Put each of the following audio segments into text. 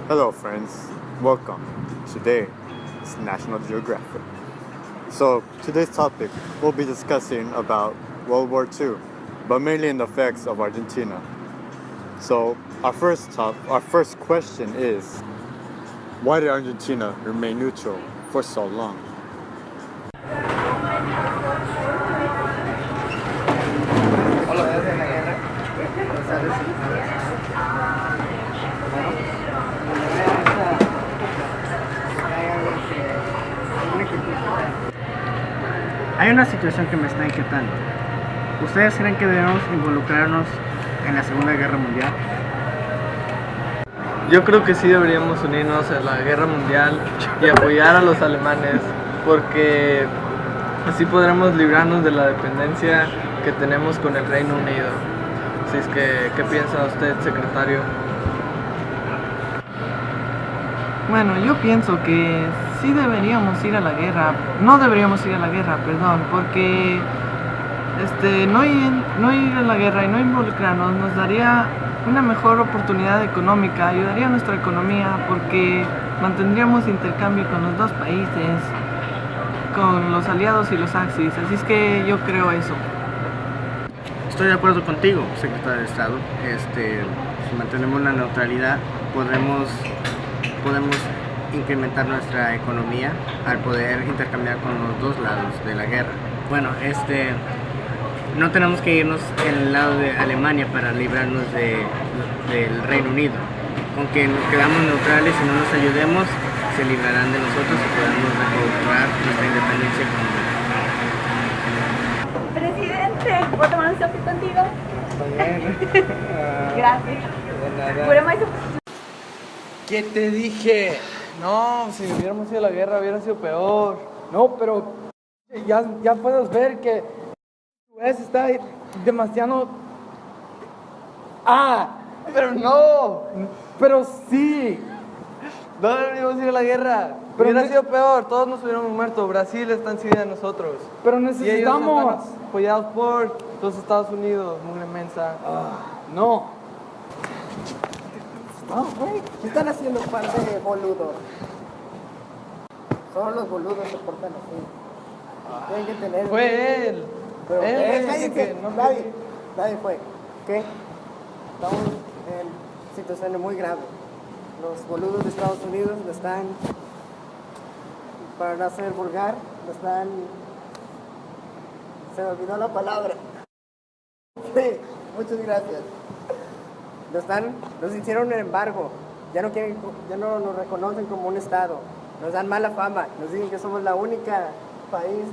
Hello, friends. Welcome. Today is National Geographic. So, today's topic we'll be discussing about World War II, but mainly in the effects of Argentina. So, our first question is, why did Argentina remain neutral for so long? Hay una situación que me está inquietando. ¿Ustedes creen que debemos involucrarnos en la Segunda Guerra Mundial? Yo creo que sí deberíamos unirnos a la guerra mundial y apoyar a los alemanes, porque así podremos librarnos de la dependencia que tenemos con el Reino Unido. Así es que, ¿qué piensa usted, secretario? Bueno, yo pienso que sí deberíamos ir a la guerra. No deberíamos ir a la guerra, perdón, porque no ir a la guerra y no involucrarnos nos daría una mejor oportunidad económica, ayudaría a nuestra economía porque mantendríamos intercambio con los dos países, con los aliados y los axis. Así es que yo creo eso. Estoy de acuerdo contigo, secretario de Estado. Si mantenemos la neutralidad, podemos incrementar nuestra economía al poder intercambiar con los dos lados de la guerra. Bueno, no tenemos que irnos en el lado de Alemania para librarnos del Reino Unido. Aunque nos quedamos neutrales y no nos ayudemos, se librarán de nosotros y podemos recobrar nuestra independencia económica. Presidente, ¿puedo tomar un selfie contigo? Gracias. Pura maíz. ¿Qué te dije? No, si hubiéramos ido a la guerra hubiera sido peor. No, pero ya puedes ver que US está demasiado... Pero no, Pero sí. no deberíamos ir a la guerra. Pero Hubiera ne- sido peor, todos nos hubiéramos muerto. Brasil está enseguida de nosotros. Pero Y ellos necesitamos... están apoyados por los Estados Unidos, mugre mensa. No. No, güey, ¿qué están haciendo un par de boludos? Solo los boludos se portan así. Tienen que tener... Fue él. Pero, Él dice cállense, que no nadie fue. ¿Qué? Estamos en situaciones muy graves. Los boludos de Estados Unidos lo están, para no ser vulgar, lo están... Se me olvidó la palabra. Sí, muchas gracias. Nos hicieron un embargo, ya no nos reconocen como un estado, nos dan mala fama, nos dicen que somos la única país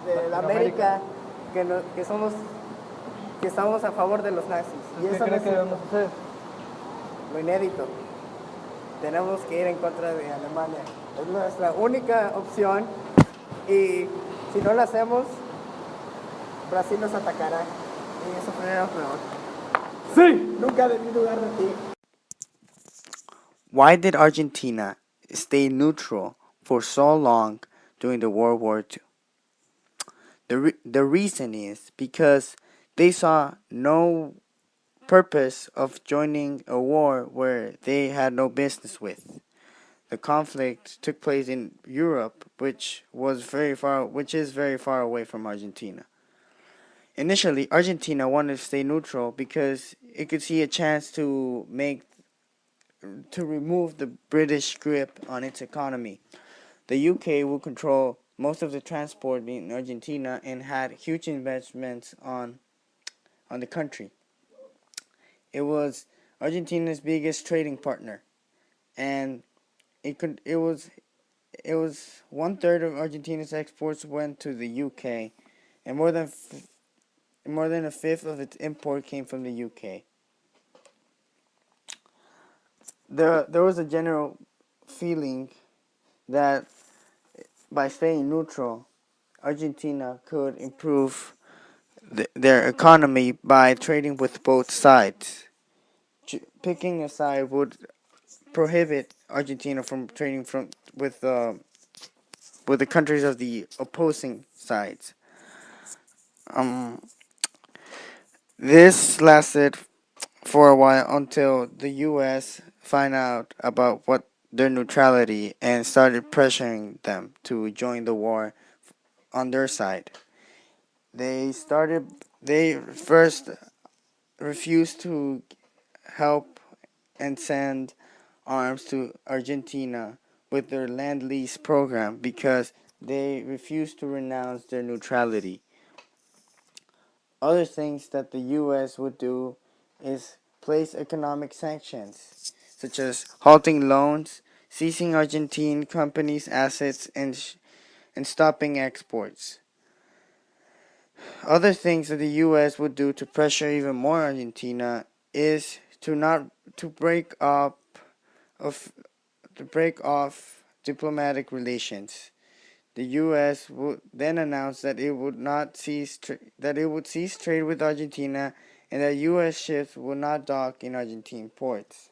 de América que estamos a favor de los nazis. Y ¿Qué eso cree no que es debemos hacer? lo inédito. Tenemos que ir en contra de Alemania. Es nuestra única opción y si no lo hacemos, Brasil nos atacará y eso será peor. Sí. Nunca debí dudar de ti. Why did Argentina stay neutral for so long during the World War II? The reason is because they saw no purpose of joining a war where they had no business with. The conflict took place in Europe, which is very far away from Argentina. Initially, Argentina wanted to stay neutral because it could see a chance to remove the British grip on its economy. The UK would control most of the transport in Argentina and had huge investments on the country. It was Argentina's biggest trading partner, and it was 1/3 of Argentina's exports went to the UK, and more than a fifth of its import came from the UK. There was a general feeling that by staying neutral, Argentina could improve their economy by trading with both sides. Picking a side would prohibit Argentina from trading with the countries of the opposing sides. This lasted for a while until the U.S. find out about what their neutrality and started pressuring them to join the war on their side. They first refused to help and send arms to Argentina with their land lease program because they refused to renounce their neutrality. Other things that the U.S. would do is place economic sanctions, such as halting loans, seizing Argentine companies' assets, and stopping exports. Other things that the U.S. would do to pressure even more Argentina is to break off diplomatic relations. The U.S. would then announce that it would cease trade with Argentina and that U.S. ships would not dock in Argentine ports.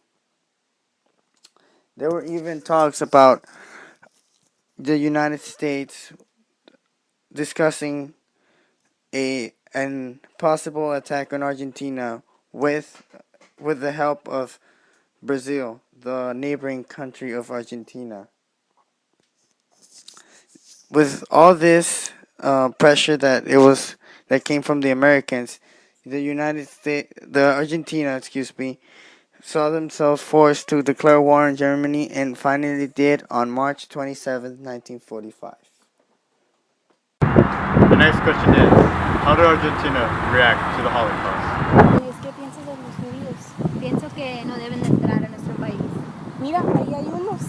There were even talks about the United States discussing an possible attack on Argentina with the help of Brazil, the neighboring country of Argentina. With all this pressure that came from the Americans, Argentina, saw themselves forced to declare war on Germany and finally did on March 27, 1945. The next question is, how did Argentina react to the Holocaust? ¿Qué piensas de los judíos? Pienso que no deben de entrar a nuestro país. Mira, ahí hay unos.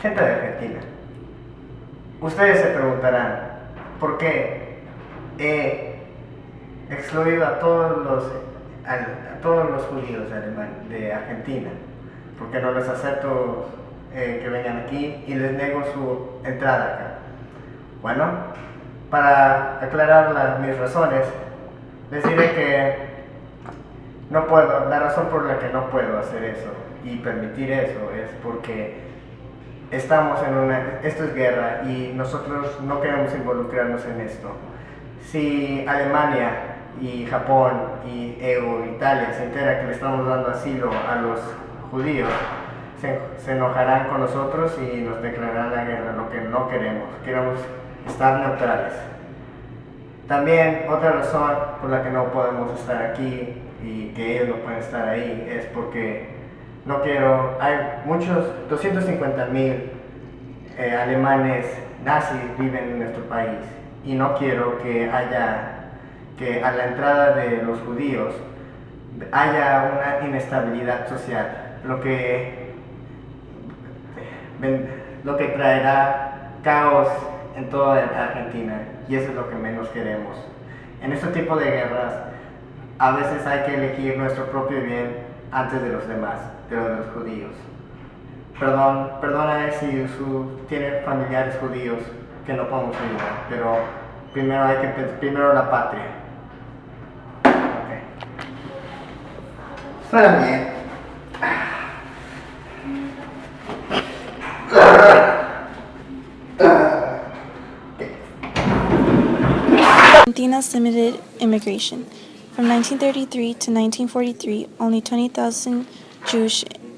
Gente de Argentina, ustedes se preguntarán, ¿por qué he excluido a todos los judíos de Argentina? ¿Por qué no les acepto que vengan aquí y les nego su entrada acá? Bueno, para aclarar mis razones, les diré que no puedo, la razón por la que no puedo hacer eso y permitir eso es porque esto es guerra y nosotros no queremos involucrarnos en esto. Si Alemania y Japón y EU, Italia se entera que le estamos dando asilo a los judíos, se enojarán con nosotros y nos declararán la guerra, lo que no queremos estar neutrales. También otra razón por la que no podemos estar aquí y que ellos no pueden estar ahí es porque hay muchos, 250,000 alemanes nazis viven en nuestro país y no quiero que a la entrada de los judíos haya una inestabilidad social, lo que traerá caos en toda Argentina y eso es lo que menos queremos. En este tipo de guerras a veces hay que elegir nuestro propio bien antes de los demás, de los judíos. Perdona si tiene familiares judíos que no podemos ayudar, pero primero la patria. Okay. Suena bien. Argentina's limited immigration. From 1933 to 1943, only 20,000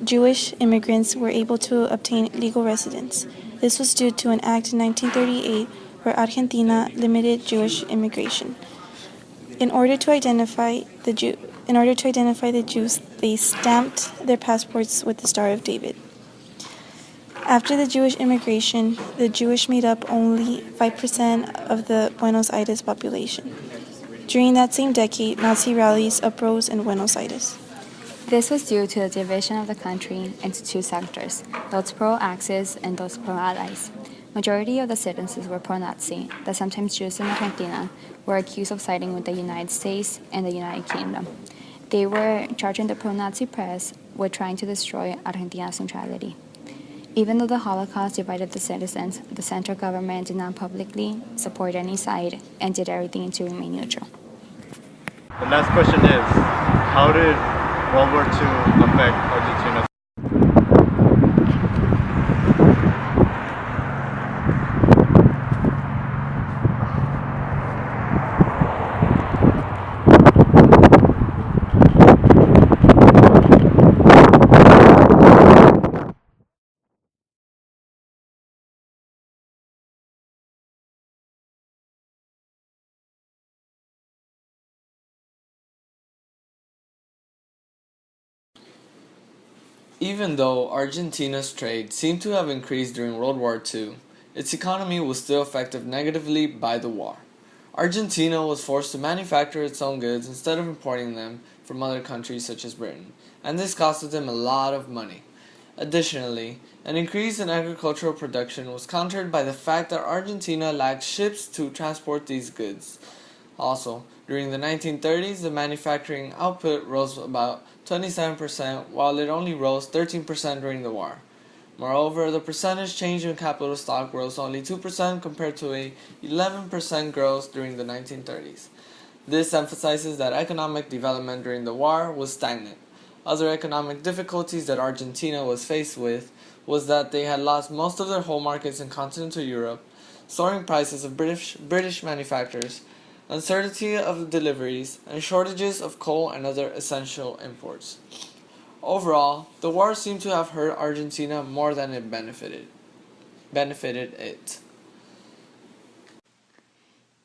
Jewish immigrants were able to obtain legal residence. This was due to an act in 1938 where Argentina limited Jewish immigration. In order to identify the Jews, they stamped their passports with the Star of David. After the Jewish immigration, the Jewish made up only 5% of the Buenos Aires population. During that same decade, Nazi rallies uprose in Buenos Aires. This was due to the division of the country into two sectors, those pro-Axis and those pro-Allies. Majority of the citizens were pro-Nazi, that sometimes Jews in Argentina were accused of siding with the United States and the United Kingdom. They were charging the pro-Nazi press with trying to destroy Argentina's neutrality. Even though the Holocaust divided the citizens, the central government did not publicly support any side and did everything to remain neutral. The last question is, how did World War II affect Argentina? Even though Argentina's trade seemed to have increased during World War II, its economy was still affected negatively by the war. Argentina was forced to manufacture its own goods instead of importing them from other countries such as Britain, and this costed them a lot of money. Additionally, an increase in agricultural production was countered by the fact that Argentina lacked ships to transport these goods. Also, during the 1930s, the manufacturing output rose about 27%, while it only rose 13% during the war. Moreover, the percentage change in capital stock rose only 2% compared to a 11% growth during the 1930s. This emphasizes that economic development during the war was stagnant. Other economic difficulties that Argentina was faced with was that they had lost most of their home markets in continental Europe, soaring prices of British manufacturers, uncertainty of deliveries, and shortages of coal and other essential imports. Overall, the war seemed to have hurt Argentina more than it benefited it.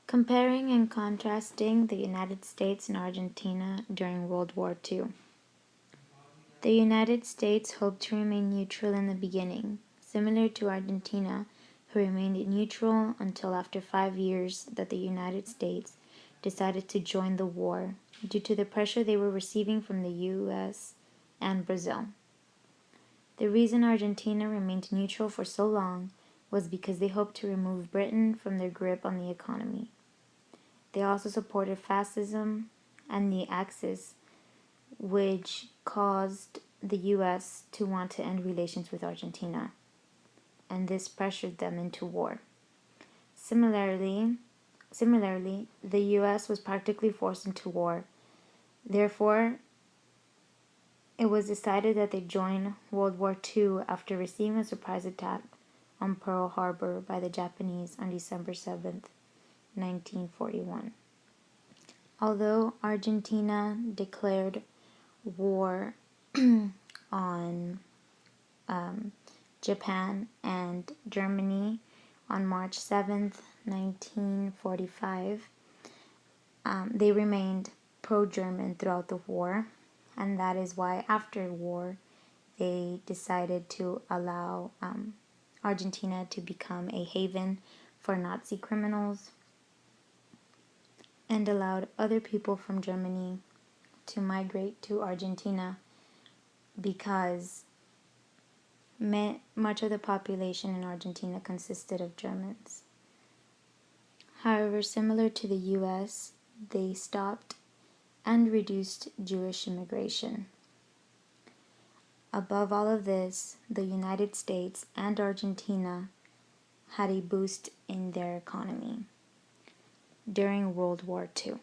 Comparing and contrasting the United States and Argentina during World War II. The United States hoped to remain neutral in the beginning, similar to Argentina, who remained neutral until after 5 years that the United States decided to join the war due to the pressure they were receiving from the US and Brazil. The reason Argentina remained neutral for so long was because they hoped to remove Britain from their grip on the economy. They also supported fascism and the Axis, which caused the US to want to end relations with Argentina, and this pressured them into war. Similarly, the US was practically forced into war. Therefore, it was decided that they join World War II after receiving a surprise attack on Pearl Harbor by the Japanese on December 7th, 1941. Although Argentina declared war on Japan and Germany on March 7th, 1945, they remained pro-German throughout the war, and that is why after war they decided to allow Argentina to become a haven for Nazi criminals and allowed other people from Germany to migrate to Argentina because much of the population in Argentina consisted of Germans. However, similar to the US, they stopped and reduced Jewish immigration. Above all of this, the United States and Argentina had a boost in their economy during World War II.